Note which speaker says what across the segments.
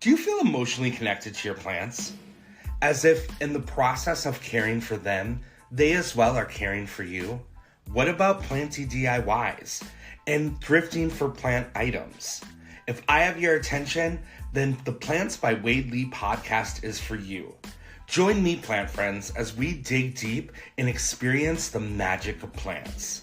Speaker 1: Do you feel emotionally connected to your plants? As if in the process of caring for them, they as well are caring for you? What about planty DIYs and thrifting for plant items? If I have your attention, then the Plants by Wade Lee podcast is for you. Join me, plant friends, as we dig deep and experience the magic of plants.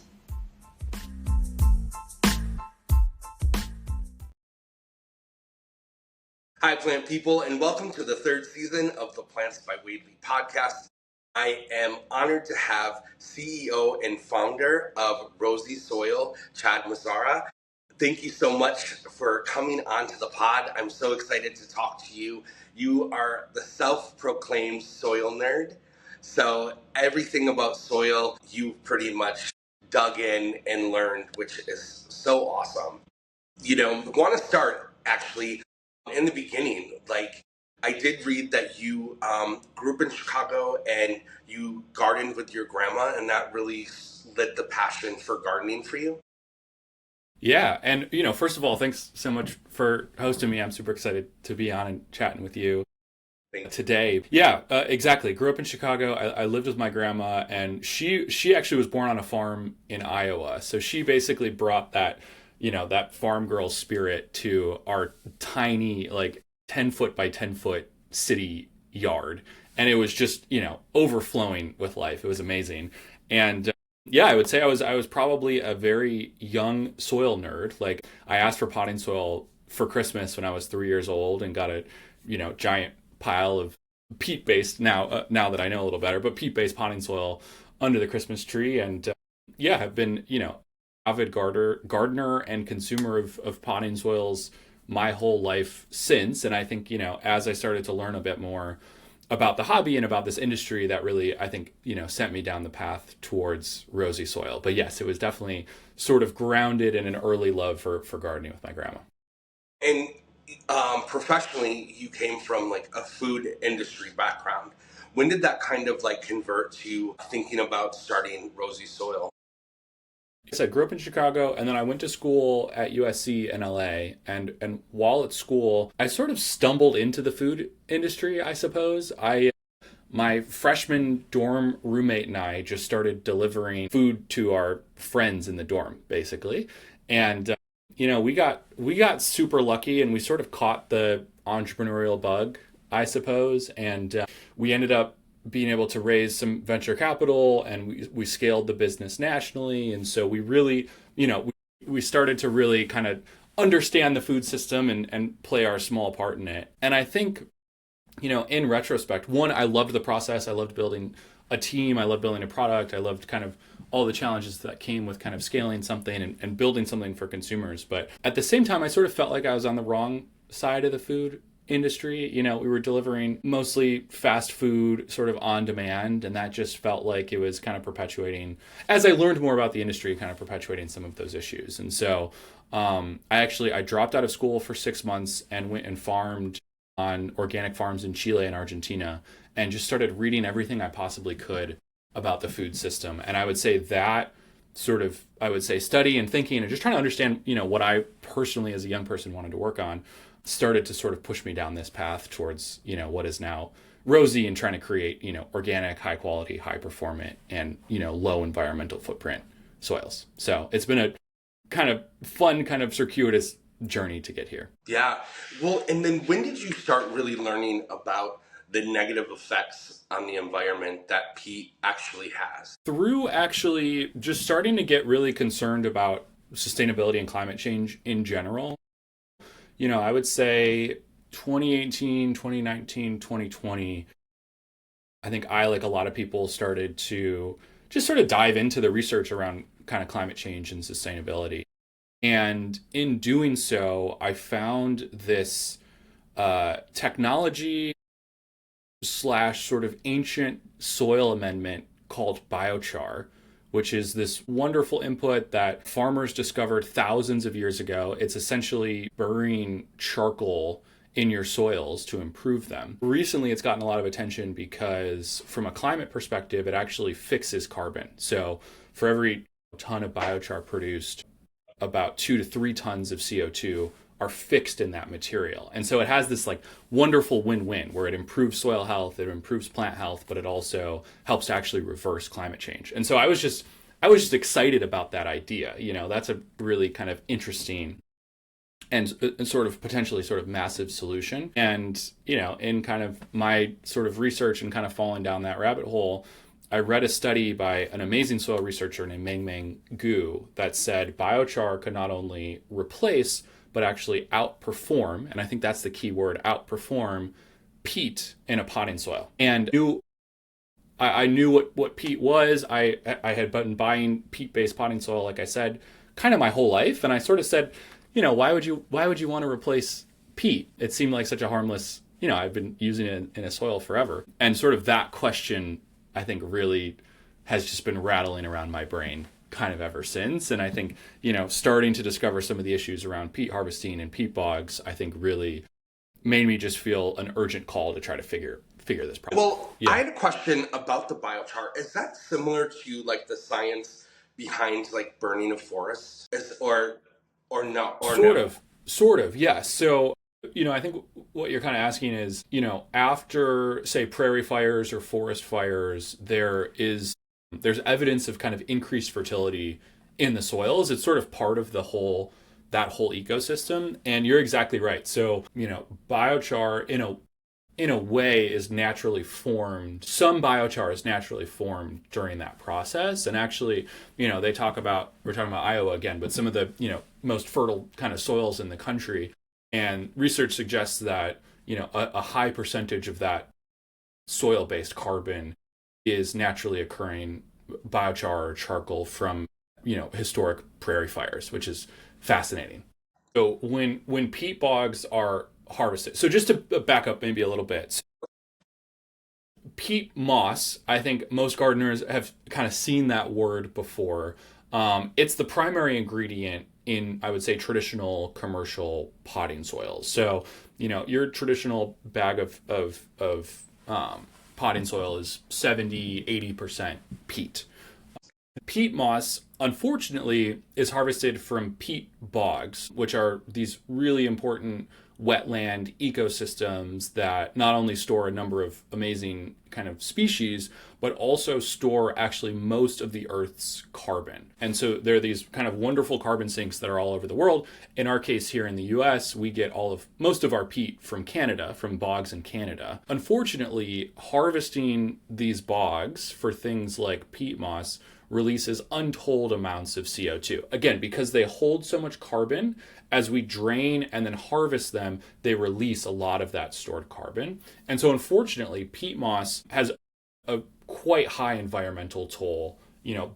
Speaker 1: Hi, plant people, and welcome to the third season of the Plants by Wade Lee podcast. I am honored to have CEO and founder of Rosy Soil, Chad Massura. Thank you so much for coming onto the pod. I'm so excited to talk to you. You are the self-proclaimed soil nerd. So everything about soil, you pretty much dug in and learned, which is so awesome. I want to start actually in the beginning. I did read that you grew up in Chicago and you gardened with your grandma, and that really lit the passion for gardening for you.
Speaker 2: Yeah, and first of all, thanks so much for hosting me. I'm super excited to be on and chatting with you today. Yeah, exactly. Grew up in Chicago. I lived with my grandma, and she actually was born on a farm in Iowa. So she basically brought that farm girl spirit to our tiny 10-foot by 10-foot city yard, and it was just overflowing with life. It was amazing, and yeah, I would say I was probably a very young soil nerd. Like, I asked for potting soil for Christmas when I was 3 years old and got a giant pile of peat-based, now that I know a little better, but peat-based potting soil under the Christmas tree. And yeah, I've been avid gardener and consumer of potting soils my whole life since. And I think as I started to learn a bit more about the hobby and about this industry, that really, I think, sent me down the path towards Rosy Soil. But yes, it was definitely sort of grounded in an early love for gardening with my grandma.
Speaker 1: And professionally, you came from a food industry background. When did that kind of convert to thinking about starting Rosy Soil?
Speaker 2: So I grew up in Chicago, and then I went to school at USC in LA. And while at school, I sort of stumbled into the food industry, I suppose. My freshman dorm roommate and I just started delivering food to our friends in the dorm, basically. And we got super lucky, and we sort of caught the entrepreneurial bug, I suppose. And we ended up being able to raise some venture capital, and we scaled the business nationally. And so we really, we started to really kind of understand the food system and play our small part in it. And I think, in retrospect, one, I loved the process. I loved building a team. I loved building a product. I loved kind of all the challenges that came with kind of scaling something and building something for consumers. But at the same time, I sort of felt like I was on the wrong side of the food industry. We were delivering mostly fast food sort of on demand, and that just felt like it was kind of perpetuating, as I learned more about the industry, kind of perpetuating some of those issues. And so I dropped out of school for 6 months and went and farmed on organic farms in Chile and Argentina, and just started reading everything I possibly could about the food system. And I would say that sort of, study and thinking and just trying to understand, what I personally as a young person wanted to work on, started to sort of push me down this path towards, what is now Rosy, and trying to create, organic, high quality, high performant, and, low environmental footprint soils. So it's been a kind of fun, kind of circuitous journey to get here.
Speaker 1: Yeah. Well, and then when did you start really learning about the negative effects on the environment that peat actually has?
Speaker 2: Through actually just starting to get really concerned about sustainability and climate change in general. I would say 2018, 2019, 2020, I think I, like a lot of people, started to just sort of dive into the research around kind of climate change and sustainability. And in doing so, I found this technology / sort of ancient soil amendment called biochar, which is this wonderful input that farmers discovered thousands of years ago. It's essentially burying charcoal in your soils to improve them. Recently, it's gotten a lot of attention because from a climate perspective, it actually fixes carbon. So for every ton of biochar produced, about 2 to 3 tons of CO2 are fixed in that material. And so it has this like wonderful win-win where it improves soil health, it improves plant health, but it also helps to actually reverse climate change. And so I was just excited about that idea. That's a really kind of interesting and sort of potentially sort of massive solution. And, in kind of my sort of research and kind of falling down that rabbit hole, I read a study by an amazing soil researcher named Meng Gu that said biochar could not only replace, but actually outperform, and I think that's the key word, outperform peat in a potting soil. And I knew what peat was. I had been buying peat-based potting soil, like I said, kind of my whole life. And I sort of said, why would you want to replace peat? It seemed like such a harmless, I've been using it in a soil forever. And sort of that question, I think, really has just been rattling around my brain kind of ever since. And I think, starting to discover some of the issues around peat harvesting and peat bogs, I think really made me just feel an urgent call to try to figure this problem.
Speaker 1: Well, yeah. I had a question about the biochar. Is that similar to like the science behind like burning of forests, or no?
Speaker 2: Sort of, yes. So, I think what you're kind of asking is, after say prairie fires or forest fires, there's evidence of kind of increased fertility in the soils. It's sort of part of that whole ecosystem. And you're exactly right. So, biochar in a way is naturally formed. Some biochar is naturally formed during that process. And actually, we're talking about Iowa again, but some of the, most fertile kind of soils in the country. And research suggests that, a high percentage of that soil-based carbon is naturally occurring biochar or charcoal from, historic prairie fires, which is fascinating. So when peat bogs are harvested, so just to back up maybe a little bit, so peat moss, I think most gardeners have kind of seen that word before. It's the primary ingredient in, I would say, traditional commercial potting soils. So, your traditional bag of potting soil is 70-80% peat. Peat moss, unfortunately, is harvested from peat bogs, which are these really important wetland ecosystems that not only store a number of amazing kind of species, but also store actually most of the Earth's carbon. And so there are these kind of wonderful carbon sinks that are all over the world. In our case here in the US, we get most of our peat from Canada, from bogs in Canada. Unfortunately, harvesting these bogs for things like peat moss releases untold amounts of CO2. Again, because they hold so much carbon, as we drain and then harvest them, they release a lot of that stored carbon. And so unfortunately, peat moss has a quite high environmental toll,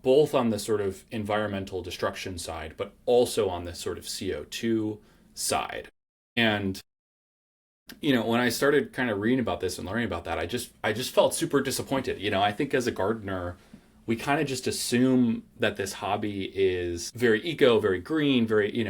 Speaker 2: both on the sort of environmental destruction side, but also on the sort of CO2 side. And when I started kind of reading about this and learning about that, I just felt super disappointed. I think as a gardener, we kind of just assume that this hobby is very eco, very green, very,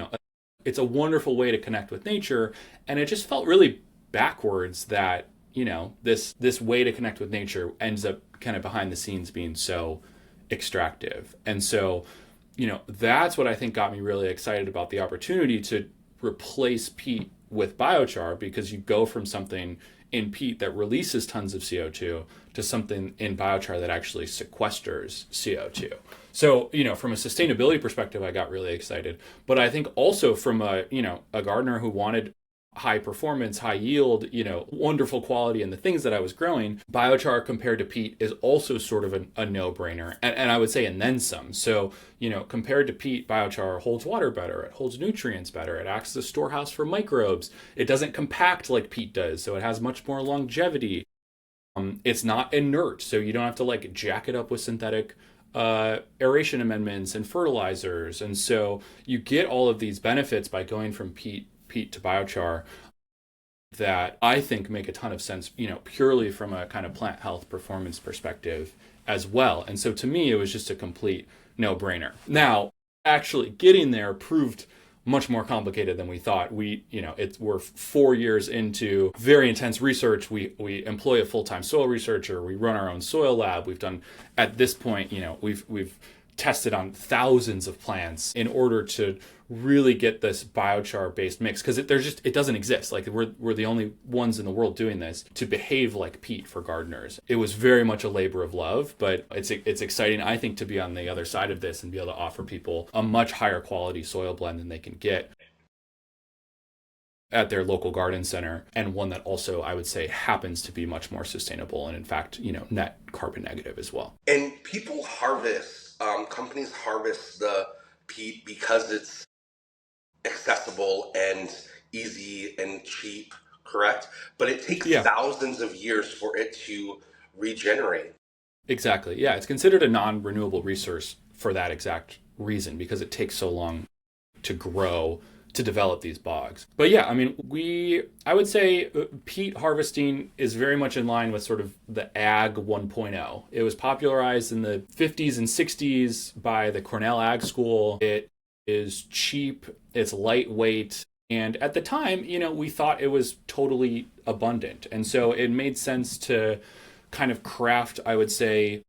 Speaker 2: it's a wonderful way to connect with nature. And it just felt really backwards that, this way to connect with nature ends up kind of behind the scenes being so extractive. And so, that's what I think got me really excited about the opportunity to replace peat with biochar, because you go from something in peat that releases tons of CO2 to something in biochar that actually sequesters CO2. So, from a sustainability perspective, I got really excited. But I think also from a gardener who wanted high performance, high yield, wonderful quality in the things that I was growing, biochar compared to peat is also sort of a no-brainer. And I would say, and then some. So, compared to peat, biochar holds water better, it holds nutrients better, it acts as a storehouse for microbes, it doesn't compact like peat does, so it has much more longevity. It's not inert, so you don't have to like jack it up with synthetic aeration amendments and fertilizers. And so you get all of these benefits by going from peat to biochar that I think make a ton of sense, purely from a kind of plant health performance perspective as well. And so to me, it was just a complete no-brainer. Now, actually getting there proved much more complicated than we thought. We're 4 years into very intense research. We employ a full-time soil researcher. We run our own soil lab. We've done, at this point, we've tested on thousands of plants in order to really get this biochar based mix, because it doesn't exist. Like we're the only ones in the world doing this to behave like peat for gardeners. It was very much a labor of love, but it's exciting, I think, to be on the other side of this and be able to offer people a much higher quality soil blend than they can get at their local garden center, and one that also, I would say, happens to be much more sustainable and, in fact, net carbon negative as well.
Speaker 1: And people harvest, companies harvest the peat because it's accessible and easy and cheap, correct? But it takes thousands of years for it to regenerate.
Speaker 2: Exactly. Yeah, it's considered a non-renewable resource for that exact reason, because it takes so long to grow, to develop these bogs. But yeah, I mean, I would say peat harvesting is very much in line with sort of the Ag 1.0. It was popularized in the 50s and 60s by the Cornell Ag School. It is cheap, it's lightweight, and at the time, we thought it was totally abundant. And so it made sense to kind of craft, I would say,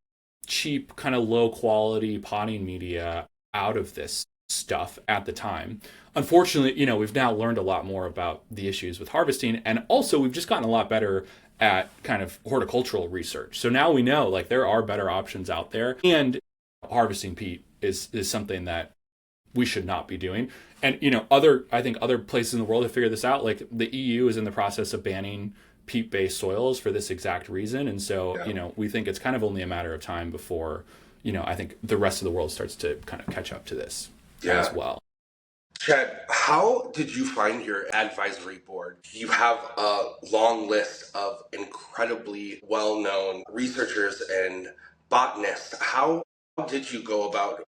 Speaker 2: cheap, kind of low quality potting media out of this stuff at the time. Unfortunately, we've now learned a lot more about the issues with harvesting, and also we've just gotten a lot better at kind of horticultural research. So now we know, like, there are better options out there, and harvesting peat is something that we should not be doing. And I think other places in the world have figured this out. Like the EU is in the process of banning peat-based soils for this exact reason, and so we think it's kind of only a matter of time before I think the rest of the world starts to kind of catch up to this as well.
Speaker 1: Chad, how did you find your advisory board? You have a long list of incredibly well-known researchers and botanists. How did you go about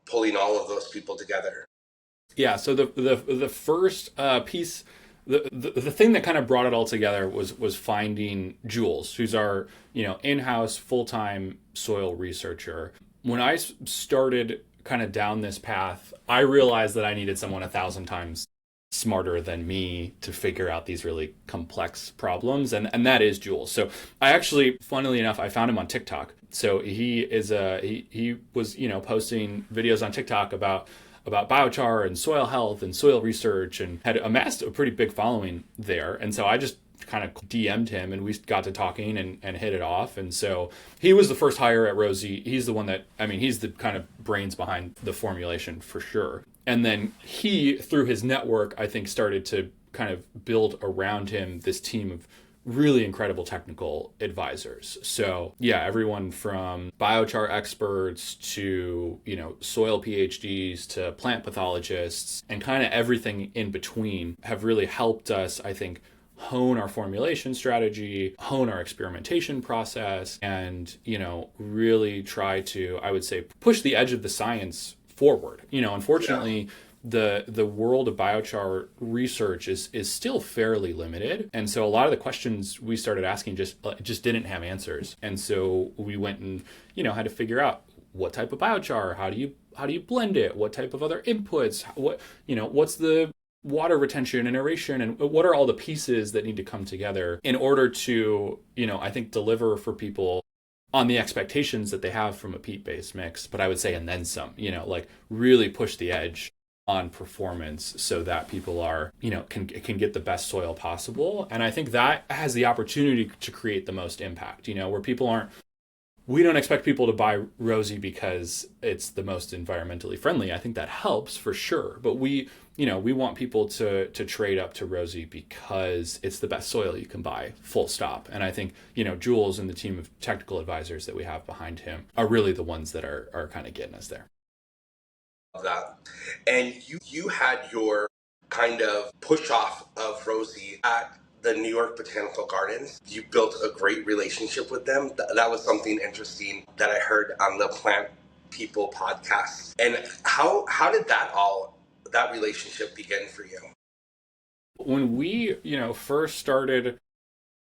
Speaker 1: pulling all of those people together?
Speaker 2: Yeah, so the first piece, the thing that kind of brought it all together was finding Jules, who's our in-house full-time soil researcher. When I started kind of down this path, I realized that I needed someone 1,000 times smarter than me to figure out these really complex problems, and that is Jules. So I actually, funnily enough, I found him on TikTok. So he was posting videos on TikTok about biochar and soil health and soil research, and had amassed a pretty big following there. And so I just kind of DM'd him, and we got to talking and hit it off. And so he was the first hire at Rosy. He's the one that, he's the kind of brains behind the formulation for sure. And then he, through his network, I think, started to kind of build around him this team of really incredible technical advisors. So yeah, everyone from biochar experts to, soil PhDs to plant pathologists, and kind of everything in between have really helped us, I think, hone our formulation strategy, hone our experimentation process, and, really try to, I would say, push the edge of the science forward. Unfortunately, the world of biochar research is still fairly limited, and so a lot of the questions we started asking just didn't have answers. And so we went and had to figure out what type of biochar, how do you blend it, what type of other inputs, what's the water retention and aeration, and what are all the pieces that need to come together in order to I think deliver for people on the expectations that they have from a peat-based mix. But I would say, and then some, really push the edge on performance so that people are, can get the best soil possible. And I think that has the opportunity to create the most impact, where we don't expect people to buy Rosy because it's the most environmentally friendly. I think that helps for sure. But we want people to trade up to Rosy because it's the best soil you can buy, full stop. And I think, Jules and the team of technical advisors that we have behind him are really the ones that are kind of getting us there.
Speaker 1: That. And you had your kind of push off of Rosy at the New York Botanical Gardens. You built a great relationship with them. That was something interesting that I heard on the Plant People podcast. And how did that relationship begin for you?
Speaker 2: When we, first started,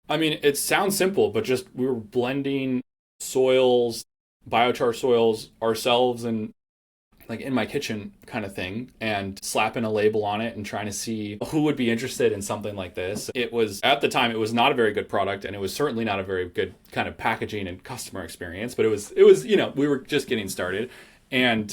Speaker 2: it sounds simple, but just we were blending soils, biochar soils ourselves, and like in my kitchen kind of thing, and slapping a label on it and trying to see who would be interested in something like this. It was, at the time, it was not a very good product, and it was certainly not a very good kind of packaging and customer experience, but it was, we were just getting started. And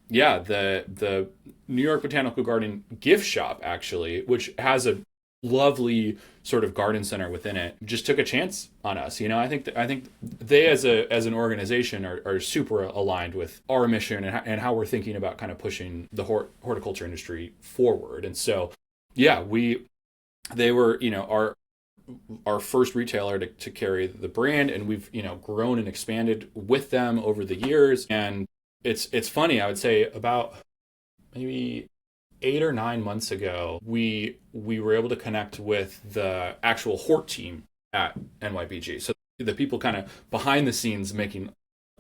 Speaker 2: yeah, the New York Botanical Garden gift shop actually, which has a lovely sort of garden center within it, just took a chance on us. You know, I think they as an organization are super aligned with our mission and how we're thinking about kind of pushing the horticulture industry forward. And so, yeah, they were, you know, our first retailer to carry the brand, and we've, you know, grown and expanded with them over the years. And it's funny, I would say about maybe 8 or 9 months ago, we were able to connect with the actual hort team at NYBG. So the people kind of behind the scenes making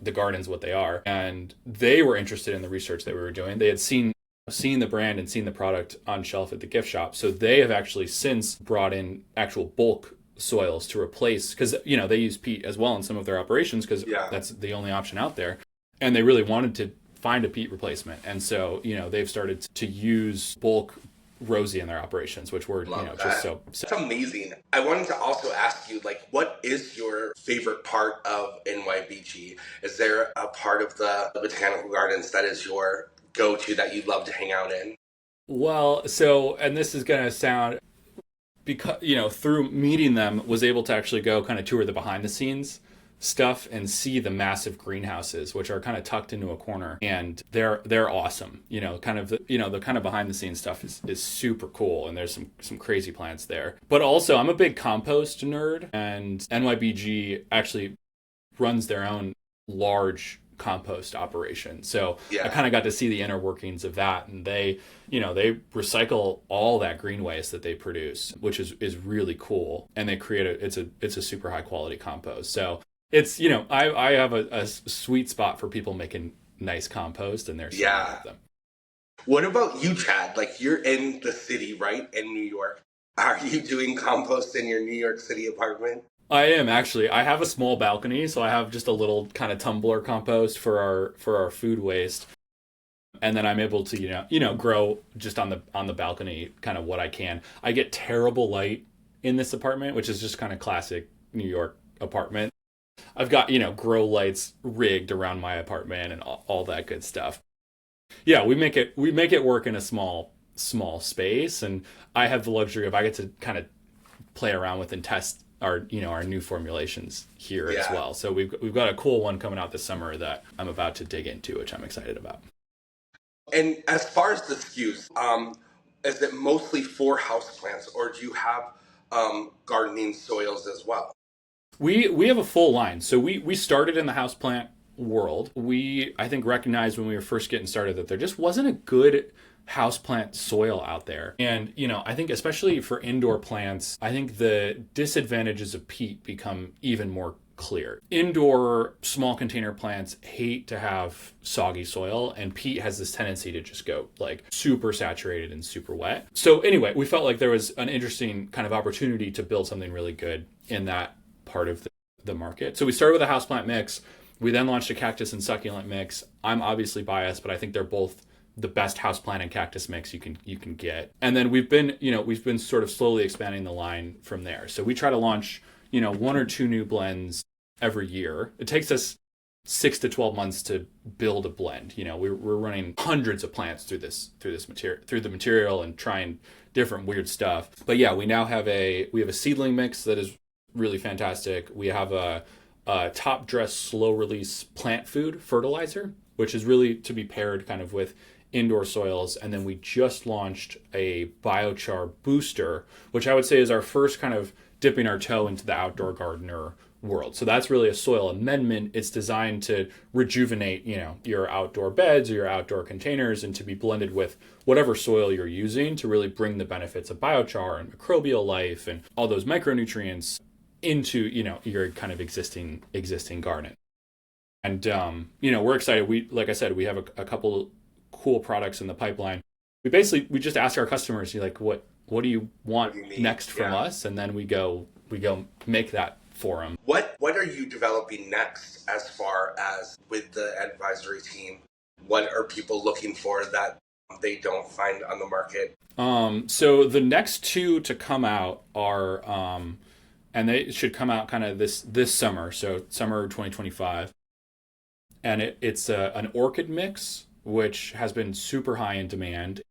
Speaker 2: the gardens what they are, and they were interested in the research that we were doing. They had seen the brand and seen the product on shelf at the gift shop. So they have actually since brought in actual bulk soils to replace, because, you know, they use peat as well in some of their operations because
Speaker 1: Yeah.
Speaker 2: that's the only option out there. And they really wanted to find a peat replacement. And so, you know, they've started to use bulk Rosy in their operations, which were,
Speaker 1: Love
Speaker 2: you know,
Speaker 1: that.
Speaker 2: just so.
Speaker 1: That's amazing. I wanted to also ask you, like, what is your favorite part of NYBG? Is there a part of the botanical gardens that is your go-to that you love to hang out in?
Speaker 2: Well, so, and this is going to sound, because, you know, through meeting them, was able to actually go kind of tour the behind the scenes stuff and see the massive greenhouses, which are kind of tucked into a corner, and they're awesome. You know, kind of the kind of behind the scenes stuff is super cool, and there's some crazy plants there. But also, I'm a big compost nerd, and NYBG actually runs their own large compost operation. So I
Speaker 1: Yeah.
Speaker 2: kind of got to see the inner workings of that, and they, you know, they recycle all that green waste that they produce, which is really cool, and they create it's a super high quality compost. So it's, you know, I have a sweet spot for people making nice compost, and there's so many
Speaker 1: Yeah.
Speaker 2: of them.
Speaker 1: What about you, Chad? Like, you're in the city, right? In New York. Are you doing compost in your New York City apartment?
Speaker 2: I am actually. I have a small balcony, so I have just a little kind of tumbler compost for our food waste, and then I'm able to, grow just on the balcony kind of what I can. I get terrible light in this apartment, which is just kind of classic New York apartment. I've got, grow lights rigged around my apartment and all that good stuff. Yeah, we make it work in a small space, and I have the luxury of, I get to kind of play around with and test our new formulations here as
Speaker 1: Yeah.
Speaker 2: well. So we've got a cool one coming out this summer that I'm about to dig into, which I'm excited about.
Speaker 1: And as far as the SKUs, is it mostly for houseplants, or do you have gardening soils as well?
Speaker 2: We have a full line. So we started in the houseplant world. We, I think, recognized when we were first getting started that there just wasn't a good houseplant soil out there. And, I think especially for indoor plants, I think the disadvantages of peat become even more clear. Indoor small container plants hate to have soggy soil, and peat has this tendency to just go like super saturated and super wet. So anyway, we felt like there was an interesting kind of opportunity to build something really good in that part of the market. So we started with a houseplant mix. We then launched a cactus and succulent mix. I'm obviously biased, but I think they're both the best houseplant and cactus mix you can get. And then we've been sort of slowly expanding the line from there. So we try to launch, one or two new blends every year. It takes us 6 to 12 months to build a blend. We're running hundreds of plants through the material and trying different weird stuff. But yeah, we have a seedling mix that is really fantastic. We have a top dress slow release plant food fertilizer, which is really to be paired kind of with indoor soils. And then we just launched a biochar booster, which I would say is our first kind of dipping our toe into the outdoor gardener world. So that's really a soil amendment. It's designed to rejuvenate, your outdoor beds or your outdoor containers, and to be blended with whatever soil you're using to really bring the benefits of biochar and microbial life and all those micronutrients into, your kind of existing garden. And we're excited. Like I said, we have a couple cool products in the pipeline. We just ask our customers, like, what do you want
Speaker 1: What do you need?
Speaker 2: next from
Speaker 1: Yeah.
Speaker 2: us, and then we go make that for them.
Speaker 1: What are you developing next as far as with the advisory team? What are people looking for that they don't find on the market?
Speaker 2: So the next two to come out are, and they should come out kind of this summer, so summer 2025. and it's an orchid mix, which has been super high in demand.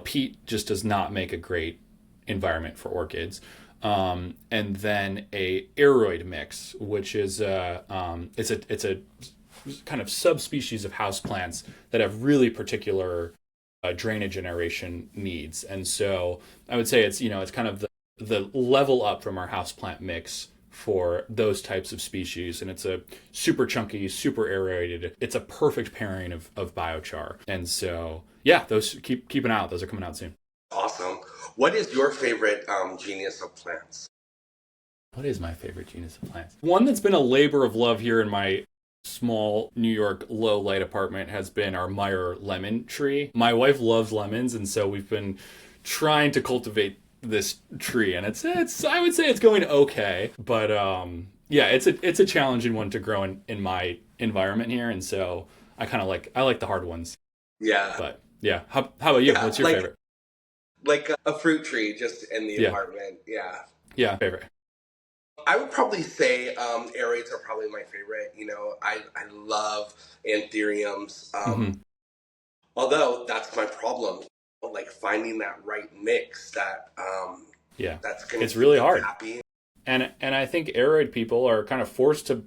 Speaker 2: Peat just does not make a great environment for orchids. And then a aroid mix, which is it's a kind of subspecies of houseplants that have really particular drainage generation needs. And so I would say it's kind of the level up from our houseplant mix for those types of species. And it's a super chunky, super aerated. It's a perfect pairing of biochar. And so, yeah, those keep an eye out. Those are coming out soon.
Speaker 1: Awesome. What is your favorite genus of plants?
Speaker 2: What is my favorite genus of plants? One that's been a labor of love here in my small New York low light apartment has been our Meyer lemon tree. My wife loves lemons, and so we've been trying to cultivate this tree, and it's I would say it's going okay, but yeah, it's a challenging one to grow in my environment here, and so I like the hard ones.
Speaker 1: Yeah.
Speaker 2: But yeah, how about you?
Speaker 1: Yeah,
Speaker 2: What's your favorite?
Speaker 1: Like a fruit tree just in the
Speaker 2: Yeah.
Speaker 1: apartment. Yeah.
Speaker 2: Yeah, favorite.
Speaker 1: I would probably say aerates are probably my favorite. I love anthuriums. Although that's my problem, like finding that right mix
Speaker 2: Yeah,
Speaker 1: that's going to
Speaker 2: it's
Speaker 1: keep
Speaker 2: really
Speaker 1: them
Speaker 2: hard.
Speaker 1: happy.
Speaker 2: And I think arid people are kind of forced to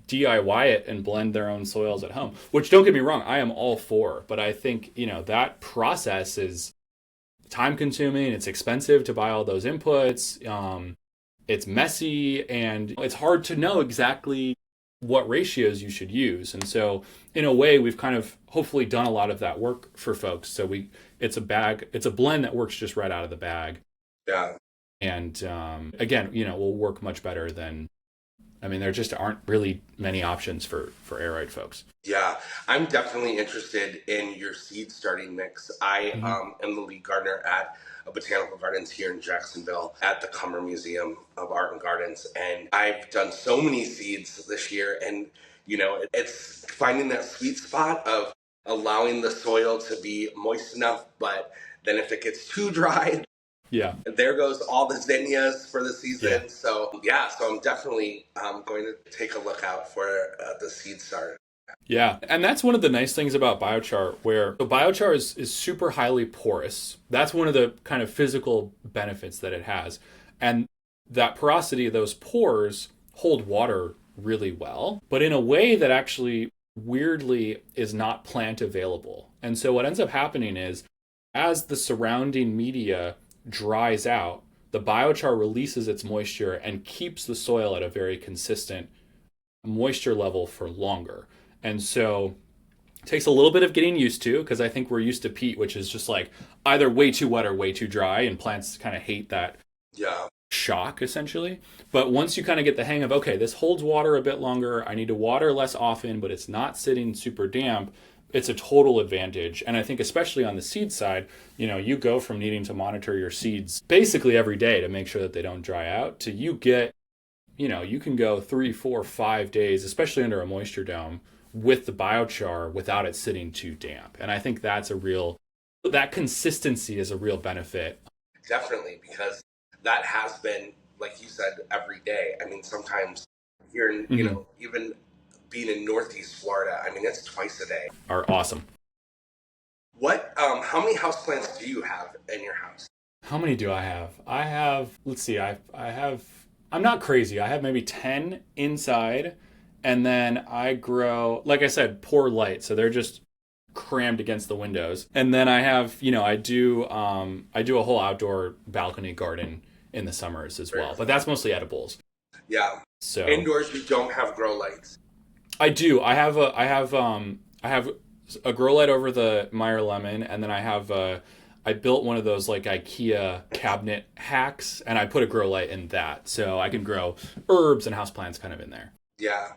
Speaker 2: DIY it and blend their own soils at home, which, don't get me wrong, I am all for. But I think, that process is time consuming. It's expensive to buy all those inputs. It's messy, and it's hard to know exactly what ratios you should use. And so in a way, we've kind of hopefully done a lot of that work for folks. So it's a blend that works just right out of the bag.
Speaker 1: Yeah.
Speaker 2: And again, will work much better than, there just aren't really many options for aroid folks.
Speaker 1: Yeah, I'm definitely interested in your seed starting mix. I am the lead gardener at a botanical gardens here in Jacksonville at the Kummer Museum of Art and Gardens. And I've done so many seeds this year. And, it's finding that sweet spot of allowing the soil to be moist enough, but then if it gets too dry,
Speaker 2: yeah,
Speaker 1: there goes all the zinnias for the season.
Speaker 2: Yeah.
Speaker 1: So I'm definitely going to take a look out for the seed starter.
Speaker 2: Yeah, and that's one of the nice things about biochar, where the biochar is super highly porous. That's one of the kind of physical benefits that it has. And that porosity, those pores, hold water really well, but in a way that actually weirdly is not plant available. And so what ends up happening is, as the surrounding media dries out, the biochar releases its moisture and keeps the soil at a very consistent moisture level for longer. And so it takes a little bit of getting used to, because I think we're used to peat, which is just like either way too wet or way too dry, and plants kind of hate that shock, essentially. But once you kind of get the hang of, okay, this holds water a bit longer, I need to water less often, but it's not sitting super damp, it's a total advantage. And I think especially on the seed side, you go from needing to monitor your seeds basically every day to make sure that they don't dry out, to you can go 3, 4, 5 days, especially under a moisture dome, with the biochar without it sitting too damp. And I think that consistency is a real benefit.
Speaker 1: Definitely, because that has been, like you said, every day. Sometimes here in, even being in Northeast Florida, it's twice a day.
Speaker 2: Are awesome.
Speaker 1: How many houseplants do you have in your house?
Speaker 2: How many do I have? Let's see, I'm not crazy. I have maybe 10 inside, and then I grow, like I said, poor light, so they're just crammed against the windows. And then I have, I do a whole outdoor balcony garden in the summers as well, but that's mostly edibles.
Speaker 1: Yeah.
Speaker 2: So
Speaker 1: indoors you don't have grow lights.
Speaker 2: I do. I have a grow light over the Meyer lemon, and then I built one of those like IKEA cabinet hacks, and I put a grow light in that, so I can grow herbs and houseplants kind of in there.
Speaker 1: Yeah.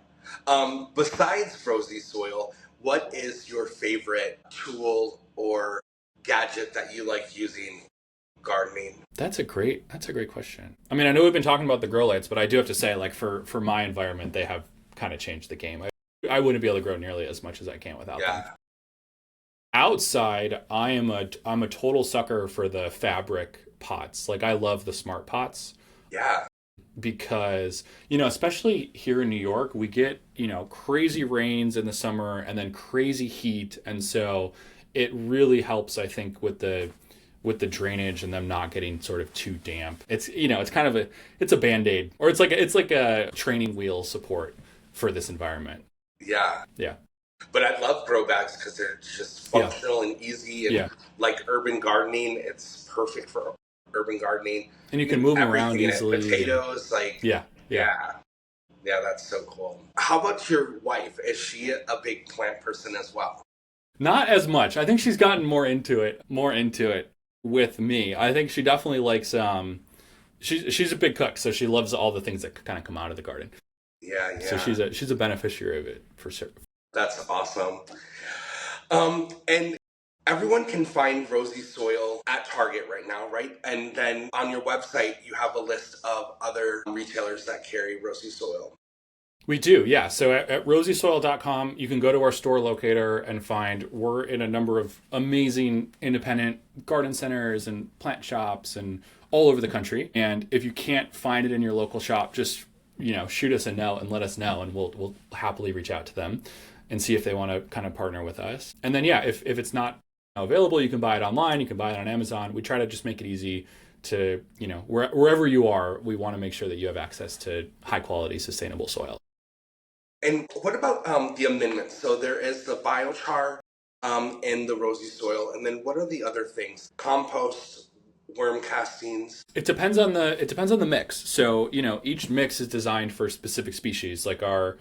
Speaker 1: Besides Rosy Soil, what is your favorite tool or gadget that you like using gardening?
Speaker 2: That's a great question. I know we've been talking about the grow lights, but I do have to say, like, for my environment, they have kind of changed the game. I wouldn't be able to grow nearly as much as I can without them. Outside, I'm a total sucker for the fabric pots. Like, I love the smart pots.
Speaker 1: Yeah.
Speaker 2: because, especially here in New York, we get, crazy rains in the summer and then crazy heat. And so it really helps, I think, with the drainage and them not getting sort of too damp. It's kind of it's a Band-Aid, or it's like a training wheel support for this environment.
Speaker 1: Yeah.
Speaker 2: Yeah.
Speaker 1: But I love grow bags because they're just
Speaker 2: Yeah.
Speaker 1: functional and easy, and
Speaker 2: Yeah.
Speaker 1: like urban gardening, it's perfect for urban gardening.
Speaker 2: And you can move them around
Speaker 1: Everything in it.
Speaker 2: easily.
Speaker 1: Potatoes, like
Speaker 2: Yeah.
Speaker 1: yeah. Yeah, that's so cool. How about your wife? Is she a big plant person as well?
Speaker 2: Not as much. I think she's gotten more into it with me. I think she definitely likes she's a big cook, so she loves all the things that kind of come out of the garden.
Speaker 1: Yeah, yeah.
Speaker 2: So she's a beneficiary of it for sure.
Speaker 1: That's awesome. And everyone can find Rosy Soil at Target right now, right? And then on your website, you have a list of other retailers that carry Rosy Soil.
Speaker 2: We do, yeah. So at rosysoil.com, you can go to our store locator and find we're in a number of amazing independent garden centers and plant shops and all over the country. And if you can't find it in your local shop, just shoot us a note and let us know, and we'll happily reach out to them and see if they want to kind of partner with us. And then if it's not available, you can buy it online. You can buy it on Amazon. We try to just make it easy to wherever you are. We want to make sure that you have access to high quality, sustainable soil.
Speaker 1: And what about the amendments? So there is the biochar and the Rosy Soil, and then what are the other things? Compost, worm castings.
Speaker 2: It depends on the mix. So each mix is designed for a specific species. Like our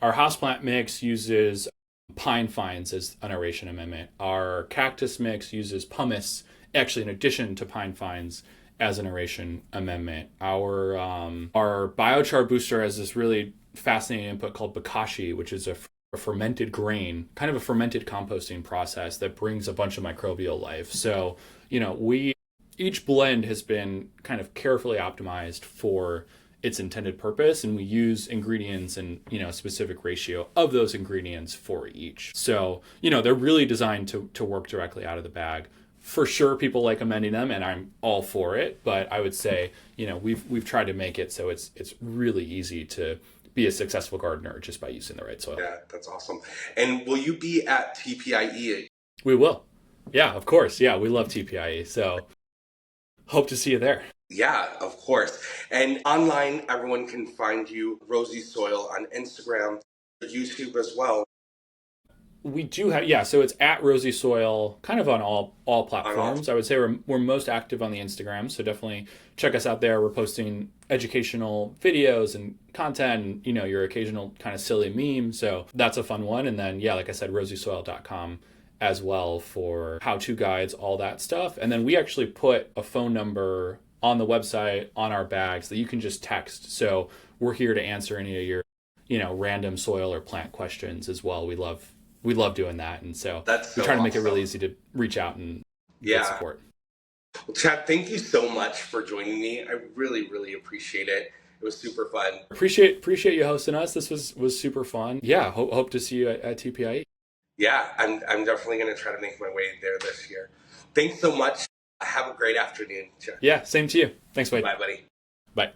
Speaker 2: houseplant mix uses pine fines as an aeration amendment. Our cactus mix uses pumice, actually in addition to pine fines, as an aeration amendment. Our biochar booster has this really fascinating input called bokashi, which is a fermented grain, kind of a fermented composting process that brings a bunch of microbial life. So, each blend has been kind of carefully optimized for its intended purpose, and we use ingredients and a specific ratio of those ingredients for each. So, they're really designed to work directly out of the bag. For sure, people like amending them, and I'm all for it. But I would say, we've tried to make it so it's really easy to be a successful gardener just by using the right soil.
Speaker 1: Yeah, that's awesome. And will you be at TPIE?
Speaker 2: We will. Yeah, of course. Yeah, we love TPIE. So hope to see you there.
Speaker 1: Yeah, of course. And online, everyone can find you, Rosy Soil, on Instagram, YouTube as well.
Speaker 2: We do have, yeah, so it's at Rosy Soil, kind of on all platforms. I would say we're most active on the Instagram, so definitely check us out there. We're posting educational videos and content, and your occasional kind of silly meme. So that's a fun one. And then, yeah, like I said, rosysoil.com as well for how-to guides, all that stuff. And then we actually put a phone number on the website, on our bags, that you can just text. So we're here to answer any of your, random soil or plant questions as well. We love doing that. And so we try to make it really easy to reach out and get support.
Speaker 1: Well, Chad, thank you so much for joining me. I really, really appreciate it. It was super fun.
Speaker 2: Appreciate you hosting us. This was super fun. Yeah, hope to see you at TPIE.
Speaker 1: Yeah, I'm definitely going to try to make my way there this year. Thanks so much. Have a great afternoon, Chad.
Speaker 2: Yeah, same to you. Thanks, Wade.
Speaker 1: Bye, buddy.
Speaker 2: Bye.